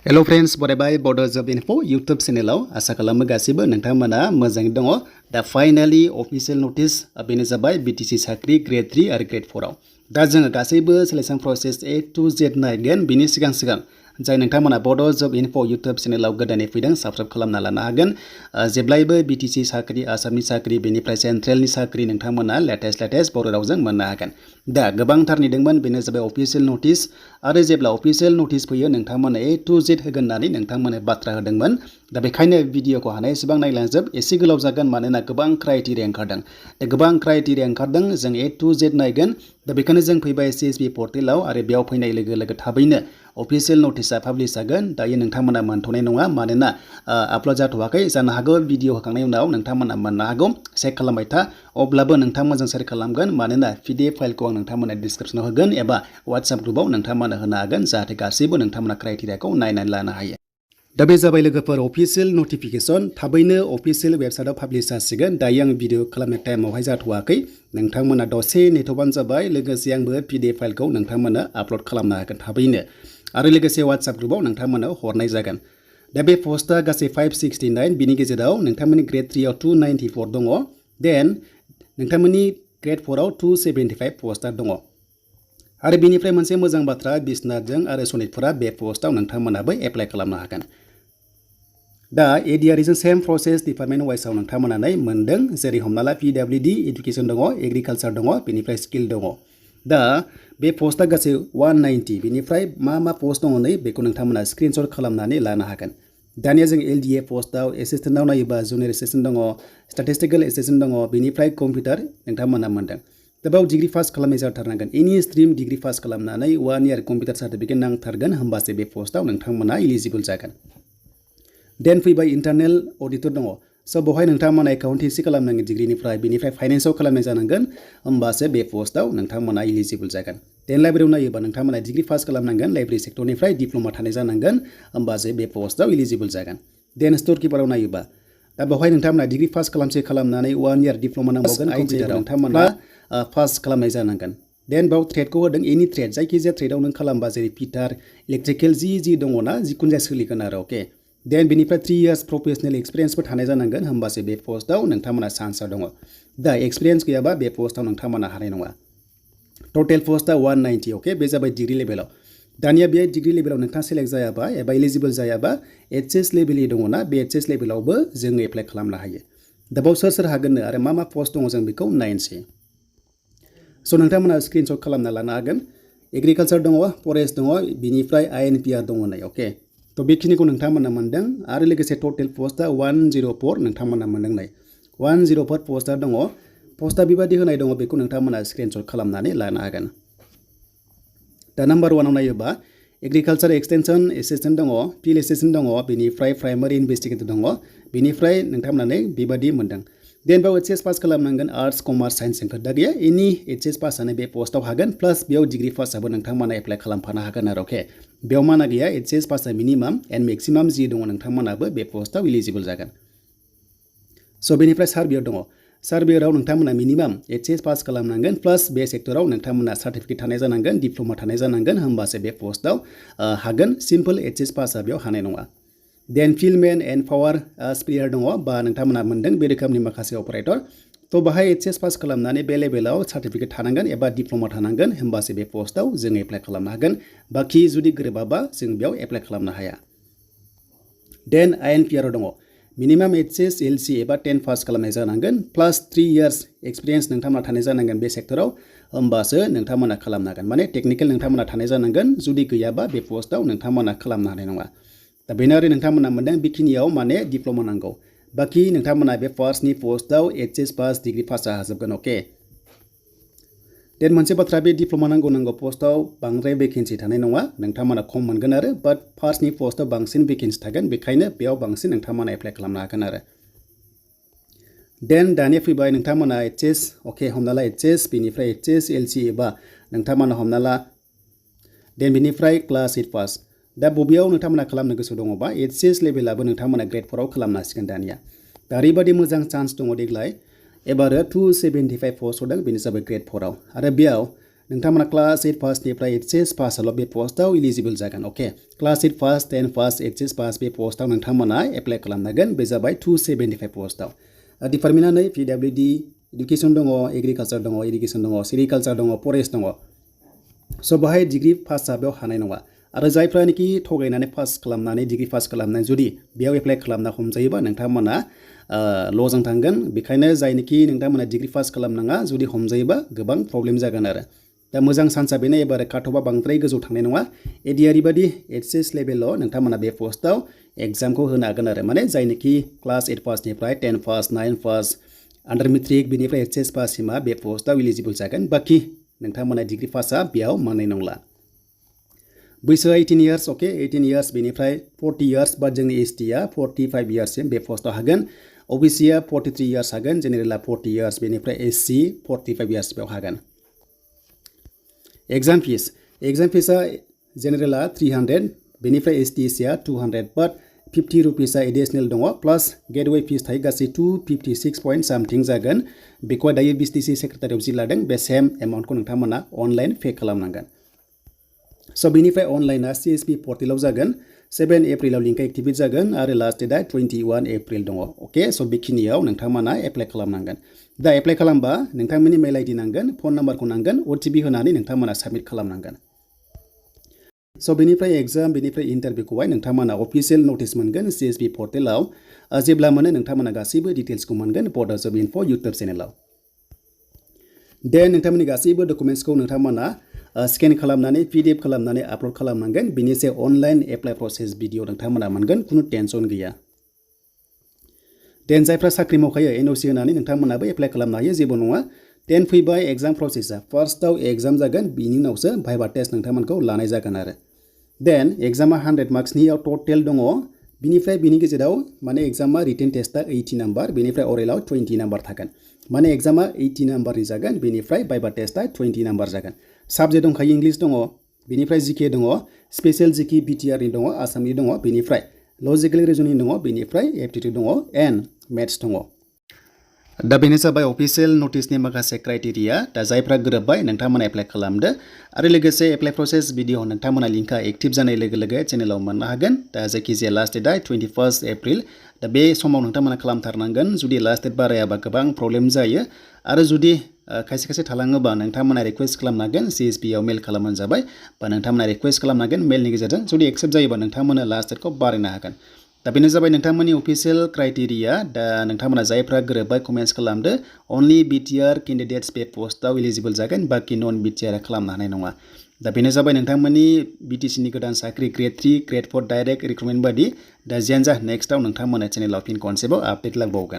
Hello friends, बरायबाय Bodo Job Info YouTube चेनेलाव आसा खालामो गासिबो नोंथांमोना मोजाङै दङ। दा फाइनाली अफिशियल नोटिस बेनो जाबाय BTC साख्रि ग्रेड 3 आरो ग्रेड 4 आव। दा जोङो गासैबो selection process A to Z नायगोन बिनि सिगां जाय नोंथांमोना Bodo Job Info YouTube चेनेलाव गोदानै फैदों साबस्क्राइब खालामना लानो हागोन। जेब्लायबो BTC साख्रि आसामनि साख्रि बेनिफ्राय सेन्ट्रेलनि साख्रि नोंथांमोना लेटेस्ट बर' रावजों मोननो हागोन। दा गोबांथार नेदोंमोन बेनो जाबाय अफिशियल नोटिस आरो जेब्ला अफिशियल नोटिस फैयो नोंथांमोना A to Z होगोन होननानै नोंथांमोना बाथ्रा होदोंमोन। दा बेखायनो भिडिअखौ हानायसेबां नायलांजोब एसे गोलाव जागोन मानोना गोबां क्राइटेरिया ओंखारदों। दा गोबां क्राइटेरिया ओंखारदों जों A to Z नायगोन। दा बेखायनो जों फैबाय CSB पर्टेलाव आरो बेयाव फैनाय लोगो थाबैनो अफिशियल नोटिसआ पाब्लिश जागोन। दायो नोंथांमोना मोनथ'नाय नङा मानोना आपल'ड जाथ'वाखै जानो हागौ भिडिअ होखांनायनि उनाव नोंथांमोना मोननो हागौ। चेक खालामबाय था अब्लाबो नोंथांमोनजों शेयार खालामगोन मानोना PDF फाइलखौ आं नोंथांमोना डिसक्रिप्शनाव होगोन एबा WhatsApp ग्रुपआव नोंथांमोना होनो हागोन जाहाथे गासैबो नोंथांमोना क्राइटेरियाखौ नायनानै लानो हायो। दा बे जाबाय लोगोफोर अफिशियल नटिफिकेशन थाबैनो अफिशियल वेबसाइटआव पाब्लिश जासिगोन। दायो आं भिडिअ खालामनाय टाइमावहाय जाथ'वाखै नोंथांमोना दसे नेथ'बानो जाबाय। लोगोसे आंबो PDF फाइलखौ नोंथांमोना आपल'ड खालामनो हागोन थाबैनो आरो लोगोसे WhatsApp ग्रुपआव नोंथांमोनाव हरनाय जागोन। दा बे पस्टआ गासै 569 बिनि गेजेराव नोंथांमोननि ग्रेड 3 आव 294 दङ। देन नोंथांमोननि ग्रेड 4 आव 275 पस्टआ दङ। आरो बेनिफ्राय मोनसे मोजां बाथ्रा बिस्नाथजों आरो सनितफोरा बे पस्टआव नोंथांमोनाबो एप्लाइ खालामनो हागोन। दा ADRजों सेम प्रसेस डिपार्टमेन्ट वाइसआव नोंथांमोनानै मोनदों जेरै हमना ला PWD इडुकेसन दङ, एग्रिकालचार दङ, बेनिफ्राय स्किल दङ। दा बे पस्टआ गासै 190 बेनिफ्राय मा पस्ट दङ नै बेखौ नोंथांमोना स्क्रिनशट खालामनानै लानो हागोन। दानिया जों LDA पस्टआव एसिस्टेन्टआव नायोबा जुनियर एसिस्टेन्ट दङ, स्टेटिस्टिकेल एसिस्टेन्ट दङ, बेनिफ्राय कम्पिउटार नोंथांमोना मोनदों। दा बेयाव डिग्री पास खालामनाय जाथारनांगोन। एनि स्ट्रिम डिग्री पास खालामनानै 1 इयार कम्पिउटार सार्टिफिकेट नांथारगोन होमबासो बे पस्टआव नोंथांमोना इलिजिबल जागोन। देन फैबाय इन्टारनेल अडिटर दङ। स' बेवहाय नोंथांमोना एकाउन्टेन्सि खालामनांगोन डिग्रीनिफ्राय बेनिफ्राय फाइनान्सआव खालामनाय जानांगोन होमबासो बे पस्टआव नोंथांमोना इलिजिबल जागोन। देन लाइब्रेरियाव नायोबा नोंथांमोना डिग्री पास खालामनांगोन लाइब्रेरि सेक्टरनिफ्राय डिप्ल'मा थानाय जानांगोन होमबासो बे पस्टआव इलिजिबल जागोन। देन स्ट'र किपाराव नायोबा दा बेवहाय नोंथांमोना डिग्री पास खालामनानै 1 इयार डिप्ल'मा नांबावगोन कम्पिउटाराव नोंथांमोना पास खालामनाय जानांगोन। देन बेयाव ट्रेडखौ होदों एनि ट्रेड जायखिजाया ट्रेडआव नों खालामबा जेरै फिटार इलेक्ट्रिकेल जि दङना जिखुनु जाया सोलिगोन आरो अके। देन बेनिफ्राय 3 इयार्स प्रफेशनेल एक्सपिरियेन्सबो थानाय जानांगोन होमबासो बे पस्टआव नोंथांमोना चान्सआ दङ। दा एक्सपिरियेन्स गैयाबा बे पस्टआव नोंथांमोना हानाय नङा। टटेल पस्टआ 190 अके बे जाबाय डिग्री लेभेलाव। दानिया बे डिग्री लेभेलाव नोंथाङा सेलेक्ट जायाबा एबा इलिजिबल जायाबा HS लेभेलनि दङना बे HS लेभेलावबो जों एप्लाइ खालामनो हायो। दा बेयाव सोर हागोननो आरो मा पस्ट दङ जों बेखौ नायनोसै। स' नोंथांमोना स्क्रिनशट खालामना लानो हागोन। एग्रिकालचार दङ, फरेस्ट दङ, बिनिफ्राय INPR दङ नै अके। थ' बेखिनिखौ नोंथांमोना मोनदों आरो लोगोसे टटेल पस्टआ 104 नोंथांमोना मोनदों नै 104 पस्टआ दङ। पस्टआ बेबायदि होनाय दङ बेखौ नोंथांमोना स्क्रिनशट खालामनानै लानो हागोन। दा नाम्बार 1आव नायोबा एग्रिकालचार एक्सटेनसन एसिस्टेन्ट दङ, फिल्ड एसिस्टेन्ट दङ, बेनिफ्राय प्राइमारि इनभेस्टिगेटर दङ, बेनिफ्राय नोंथांमोना बेबायदि मोनदों। देन बेयाव HS पास खालामनांगोन आर्ट्स कमार्स साइन्स खोथा गैया एनि HS पासआनो बे पस्टआव हागोन प्लास बेयाव डिग्री पासआबो नोंथांमोना एप्लाइ खालामफानो हागोन आरो अके। बेयाव माना गैया HS पासआ मिनिमाम एन्ड मेक्सिमाम जि दङ नोंथांमोनाबो बे पस्टआव इलिजिबल जागोन। स' बेनिफ्राय सार्भेयर दङ। सार्भेयराव नोंथांमोना मिनिमाम HS पास खालामनांगोन प्लास बे सेक्टराव नोंथांमोना सार्टिफिकेट थानाय जानांगोन डिप्ल'मा थानाय जानांगोन होमबासो बे पस्टआव हागोन। सिम्पल HS पासआ बेयाव हानाय नङा। देन फिल्डमेन एन्ड पावार स्प्रेयार दङ बा नोंथांमोना मोनदों बे रोखोमनि माखासे अपारेटर। थ' बाहाय HS पास खालामनानै बे लेभेलाव सार्टिफिकेट थानांगोन एबा डिप्ल'मा थानांगोन होमबासो बे पस्टआव जों एप्लाइ खालामनो हागोन। बाखि जुदि गोरोबाबा जों बेयाव एप्लाइ खालामनो हाया। देन INPR दङ। मिनिमाम HS LC एबा 10 पास खालामनाय जानांगोन प्लास 3 इयार्स एक्सपिरियेन्स नोंथांमोना थानाय जानांगोन बे सेक्टराव होमबासो नोंथांमोना खालामनो हागोन। माने टेक्निकेल नोंथांमोना थानाय जानांगोन जुदि गैयाबा बे पस्टआव नोंथांमोना खालामनो हानाय नङा। दा बेनो आरो नोंथांमोना मोनदों बेखिनियाव माने डिप्ल'मा नांगौ। बाखि नोंथांमोना बे फार्स्टनि पस्टआव HS पास डिग्री पासआ हाजोबगोन अके। देन मोनसे बाथ्रा बे डिप्ल'मा नांगौ पस्टआव बांद्राय भेकेन्सि थानाय नङा नोंथांमोना खम मोनगोन आरो बाट फार्स्टनि पस्टआव बांसिन भेकेन्सि थागोन बेखायनो बेयाव बांसिन नोंथांमोना एप्लाइ खालामनो हागोन आरो। देन दानिया फैबाय नोंथांमोना HS अके हमना ला HS बेनिफ्राय HS LC एबा नोंथांमोना हमना ला देन बेनिफ्राय क्लास 8 पास। दा बबेयाव नोंथांमोना खालामनो गोसो दङबा HS लेभेलाबो नोंथांमोना ग्रेड 4 आव खालामनो हासिगोन दानिया। दा ओरैबायदि मोजां चान्स दङ देग्लाय एबारो 275 पस्ट हरदों बेनो जाबाय ग्रेड 4 आव आरो बेयाव नोंथांमोना क्लास 8 पासनिफ्राय एचएस पासल बे पोस्टआव इलिजिबल जागोन okay class 8 pass 10 pass HS pass बे पोस्टआव नोंथांमोना एप्लाइ खालामनांगोन बे जाबाय 275 पोस्टआव डिपार्टमेन्टआ नै पिडब्लिउडि एडुकेशन दङ एग्रिकालचार दङ इरिगेशन दङ सेरिकालचार दङ फरेस्ट दङ स बाहाय डिग्री पास जाबायाव हानाय नङा आरो जायफ्रानोखि थगायनानै पास खालामनानै डिग्री पास खालामनानै जुदि बेयाव एप्लाइ खालामना हमजायोबा नोंथांमोना लजों थांगोन बेखायनो जायनोखि नोंथांमोना डिग्री पास खालामनाङा जुदि हमजायोबा गोबां प्रब्लेम जागोन आरो दा मोजां चान्सआ बेनो एबार काटअफआ बांद्राय गोजौ थांनाय नङा एडिआरइ बादि एचएस लेभेलाव नोंथांमोना बे पोस्टआव एग्जामखौ होनो हागोन आरो माने जायनोखि क्लास 8 पासनिफ्राय 10 पास 9 पास आन्डार मेट्रिक बेनिफ्राय एचएस पाससिमा बे पोस्टआव इलिजिबल जागोन बाखि नोंथांमोना डिग्री पासआ बेयाव मोननाय नंला बैसोआ 18 इयार्स ओके 18 इयार्स बेनिफ्राय 40 इयार्स बा जोंनि एसटिआ 45 इयार्ससिम बे पोस्टआव हागोन ओबिसिआ 43 इयार्स हागोन जेनेरेलआ 40 इयार्स बेनिफ्राय एससि 45 इयार्स बेयाव हागोन एग्जाम फिसआ जेनेरेलआ 300 बेनिफ्राय एसटिएससिआ 200 बाट 50 रुपिसआ एडिशनेल दङ प्लास गेटवे फिस थायो गासै 256 पॉइंट सामथिं जागोन बेखौ दायो BTC सेक्रेटारियाव जि लादों बे सेम एमाउन्टखौ नोंथांमोना अनलाइन पे खालामनांगोन स बेनिफ्राय अनलाइनआ CSP पर्टेलाव जागोन 7 एप्रिलाव लिंकआ एक्टिभेट जागोन आरो लास्ट डेटआ 21 एप्रिल दङ ओके स बेखिनियाव नोंथांमोना एप्लाइ खालामनांगोन दा एप्लाइ खालामबा नोंथांमोननि मेल आइडि नांगोन फन नाम्बारखौ नांगोन ओटिपि होनानै नोंथांमोना साबमिट खालामनांगोन स बेनिफ्राय एग्जाम बेनिफ्राय इन्टारभिउखौहाय नोंथांमोना अफिशियेल नटिस मोनगोन CSP पर्टेलाव जेब्ला मोनो नोंथांमोना गासैबो डिटेल्सखौ मोनगोन बड जब इनफो इउट्युब चेनेलाव देन नोंथांमोननि गासैबो डकुमेन्ट्सखौ नोंथांमोना स्केन खालामनानै PDF खालामनानै आपल'ड खालामनांगोन बेनि से अनलाइन एप्लाइ प्रसेस भिडिअ नोंथांमोना मोनगोन खुनु टेनसन गैया देन जायफ्रा साख्रि मावखायो NOC होनानै नोंथांमोनाबो एप्लाइ खालामनो हायो जेबो नङा देन फैबाय एग्जाम प्रसेसआ फार्स्टआव एग्जाम जागोन बिनि उनावसो भाइभा टेस्ट नोंथांमोनखौ लानाय जागोन आरो देन एग्जामा 100 मार्क्सनियाव टटेल दङ बिनिफ्राय बिनि गेजेराव माने एग्जामा रिटेन टेस्टआ 80 नाम्बार बेनिफ्राय अरेलाव 20 नाम्बार थागोन माने एग्जामा 80 नाम्बारनि जागोन बेनिफ्राय भाइभा टेस्टआ 20 नाम्बार जागोन साबजेक्ट दंखायो इंलिश दङ बेनिफ्राय जीके दङ स्पेशल जीके BTR नि दङ आसामनि दङ बेनिफ्राय लजिकेल रिजनिं दङ बेनिफ्राय एप्टिट्युड दङ एन्ड मेथ्स दङ दा बेनो जाबाय अफिशियेल नटिसनि माखासे क्राइटेरिया दा जायफ्रा गोरोबबाय नोंथांमोना एप्लाइ खालामदो आरो लोगोसे एप्लाइ प्रसेस भिडिअ नोंथांमोना लिंकआ एक्टिभ जानाय लोगो लोगो चेनेलाव मोननो हागोन दा जायखिजाया लास्ट डेटआ 21 एप्रिल दा बे समाव नोंथांमोना खालामथारनांगोन जुदि लास्ट डेट बारायाबा गोबां प्रब्लेम जायो आरो जुदि खायसे थालाङोबा नोंथांमोना रिक्वेस्ट खालामनांगोन CSP आव मेल खालामबानो जाबाय बा नोंथांमोना रिक्वेस्ट खालामनांगन मेलनि गेजेरजों जुदि एक्सेप्ट जायोबा नोंथांमोना लास्ट डेटखौ बारायनो हागोन दा बेनो जाबाय नोंथांमोननि अफिशियेल क्राइटेरिया दा नोंथांमोना जायफ्रा गोरोबबाय कमेन्ट्स खालामदो अनलि BTR केन्डिडेट्स बे पोस्टआव इलिजिबल जागोन बाखि नन BTR खालामनो हानाय नङा दा बेनो जाबाय नोंथांमोननि BTC नि गोदान साख्रि Gr-3 Gr-4 डाइरेक्ट रिक्रुटमेन्ट बादि दा जियानो जा नेक्स्टआव नोंथांमोना चेनेलाव फिन कनसेप्टआव आपडेट लाबोबावगोन